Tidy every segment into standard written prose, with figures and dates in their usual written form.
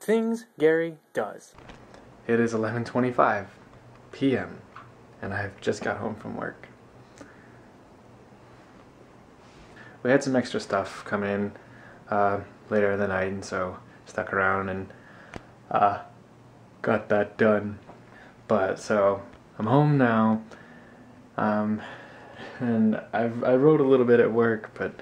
Things Gary does. It is 11:25 p.m. and I've just got home from work. We had some extra stuff come in later in the night, and so stuck around and got that done. But so I'm home now, and I wrote a little bit at work, but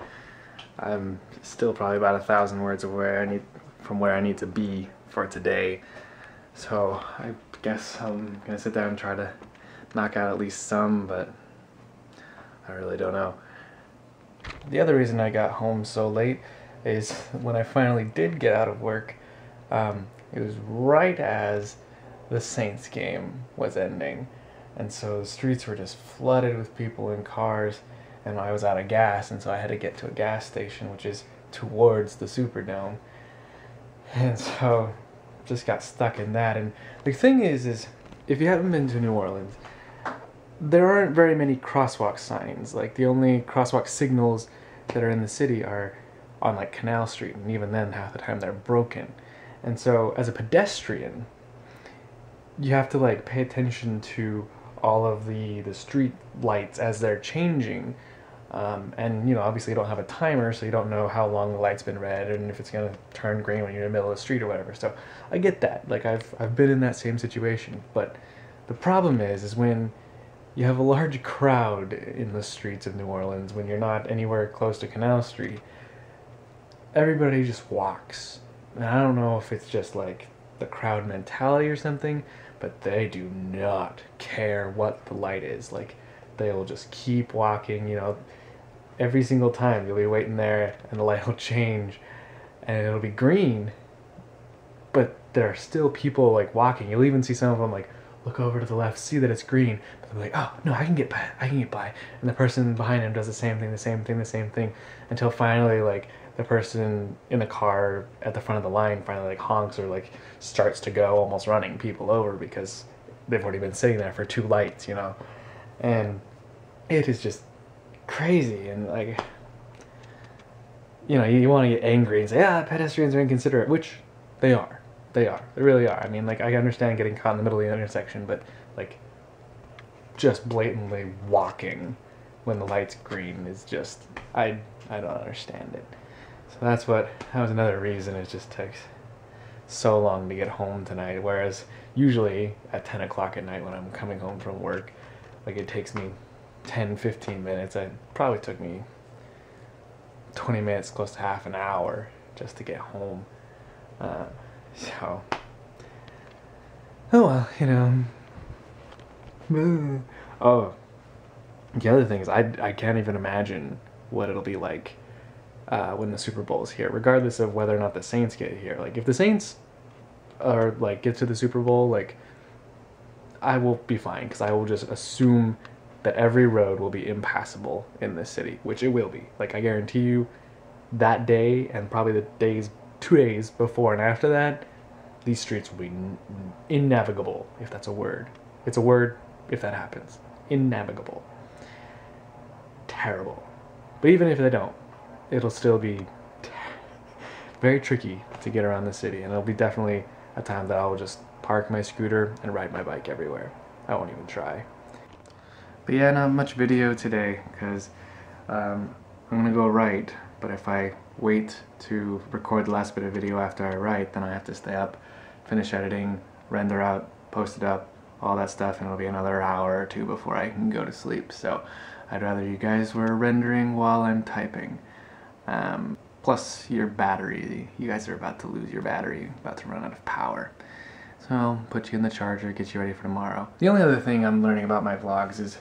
I'm still probably about 1,000 words of from where I need to be for today. So I guess I'm gonna sit down and try to knock out at least some, but I really don't know. The other reason I got home so late is when I finally did get out of work, it was right as the Saints game was ending, and so the streets were just flooded with people in cars, and I was out of gas, and so I had to get to a gas station which is towards the Superdome, and so just got stuck in that. And the thing is if you haven't been to New Orleans, there aren't very many crosswalk signs. Like, the only crosswalk signals that are in the city are on like Canal Street, and even then half the time they're broken. And so as a pedestrian, you have to like pay attention to all of the street lights as they're changing, and you know, obviously you don't have a timer, so you don't know how long the light's been red and if it's gonna turn green when you're in the middle of the street or whatever. So I get that. Like, I've been in that same situation. But the problem is when you have a large crowd in the streets of New Orleans, when you're not anywhere close to Canal Street, everybody just walks. And I don't know if it's just like the crowd mentality or something, but they do not care what the light is. Like, they'll just keep walking, you know. Every single time you'll be waiting there and the light will change and it'll be green, but there are still people like walking. You'll even see some of them like look over to the left, see that it's green, but they're like, oh no, I can get by. And the person behind him does the same thing, until finally like the person in the car at the front of the line finally like honks or like starts to go, almost running people over because they've already been sitting there for 2 lights, you know. And it is just crazy. And like, you know, you want to get angry and say, pedestrians are inconsiderate, which they are. They really are. I mean, like, I understand getting caught in the middle of the intersection, but like, just blatantly walking when the light's green is just, I don't understand it. So that was another reason it just takes so long to get home tonight, whereas usually at 10 o'clock at night when I'm coming home from work, like, it takes me 10-15 minutes. It probably took me 20 minutes, close to half an hour just to get home. So, oh well, you know. Oh, the other thing is I can't even imagine what it'll be like when the Super Bowl is here, regardless of whether or not the Saints get here. Like, if the Saints are like get to the Super Bowl, like, I will be fine, because I will just assume that every road will be impassable in this city, which it will be. Like, I guarantee you that day, and probably the 2 days before and after that, these streets will be innavigable, if that's a word. It's a word if that happens. Innavigable. Terrible. But even if they don't, it'll still be very tricky to get around the city, and it'll be definitely a time that I will just park my scooter and ride my bike everywhere. I won't even try. But yeah, not much video today, because I'm gonna go write, but if I wait to record the last bit of video after I write, then I have to stay up, finish editing, render out, post it up, all that stuff, and it'll be another hour or 2 before I can go to sleep. So I'd rather you guys were rendering while I'm typing. Plus your battery, you guys are about to lose your battery, about to run out of power. So I'll put you in the charger, get you ready for tomorrow. The only other thing I'm learning about my vlogs is,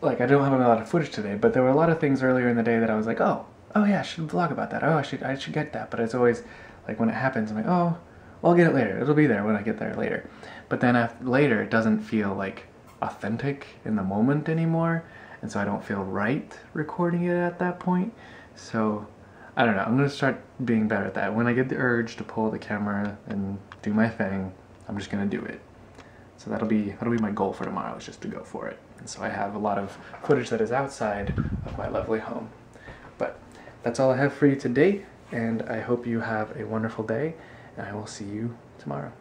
like, I don't have a lot of footage today, but there were a lot of things earlier in the day that I was like, oh yeah, I should vlog about that. Oh, I should get that. But it's always like, when it happens, I'm like, oh, well, I'll get it later. It'll be there when I get there later. But then later, it doesn't feel like authentic in the moment anymore, and so I don't feel right recording it at that point. So I don't know. I'm gonna start being better at that. When I get the urge to pull the camera and do my thing, I'm just gonna do it. So that'll be my goal for tomorrow, is just to go for it. And so I have a lot of footage that is outside of my lovely home. But that's all I have for you today. and I hope you have a wonderful day, and I will see you tomorrow.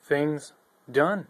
Things done.